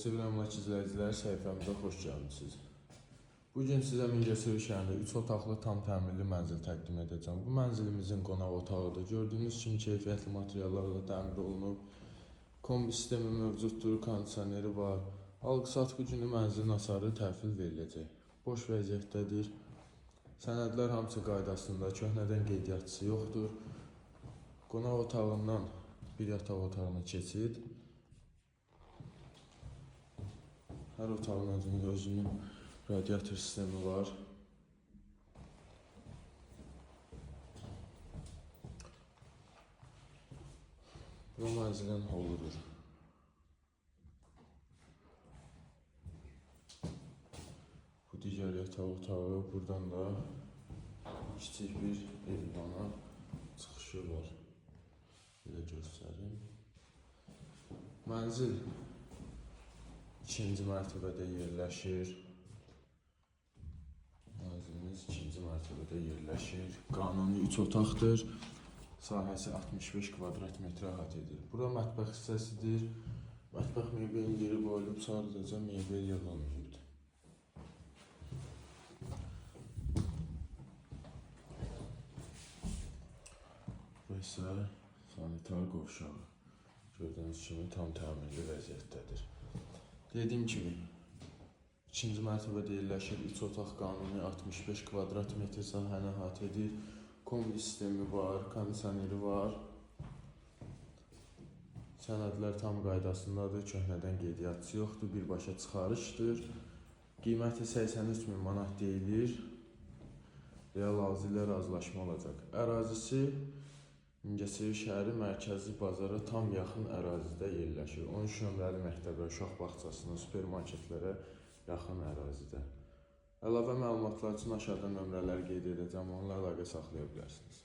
Sevilen izləyicilər, səhifəmizə xoş gəlmisiniz. Bugün sizə Mingəçevir şəhərində 3 otaqlı tam təmirli mənzil təqdim edəcəm. Bu mənzilimizin qonaq otağıdır. Gördüyünüz kimi keyfiyyətli materiallarla təmir olunub. Kombi sistemi mövcuddur, kondisioneri var. Alqı-satqı günü mənzilin hasarı təhvil veriləcək. Boş vəziyyətdədir. Sənədlər hamısı qaydasında, köhnədən qeydiyyatçısı yoxdur. Qonaq otağından bir yataq otağına keçid. Hər otağın özünün radiator sistemi var. Bu mənzilin holudur. Bu digər yataq otağı. Buradan da kiçik bir eyvana çıxışı var. Belə göstərim. Mənzil ikinci mərtəbədə yerləşir. Mənzilimiz ikinci mərtəbədə yerləşir. Qanuni 3 otaqdır. Sahəsi 65 kvadrat metrə əhatə edir. Bura mətbəx hissəsidir. Mətbəx mebelin yeri qoyulub, sadəcə mebel yığılmayıbdır. Bu isə sanitar qovşağı. Gördüyünüz kimi tam təmirli vəziyyətdədir. Dediyim kimi, ikinci mərtəbədə yerləşir. 3 otaq qanuni 65 kvadrat metr sahəni əhatə edir. Kombi sistemi var, kondisioneri var. Sənədlər tam qaydasındadır, köhnədən qeydiyyatçısı yoxdur, birbaşa çıxarışdır. Qiyməti 83 min manat deyilir. Real alıcı ilə razılaşma olacaq. Ərazisi Mingəçevir şəhəri mərkəzi bazara tam yaxın ərazidə yerləşir. 13 nömrəli məktəbə, uşaq bağçasına, supermarketlərə yaxın ərazidə. Əlavə məlumatlar üçün aşağıda nömrələri qeyd edəcəm, onunla əlaqə saxlaya bilərsiniz.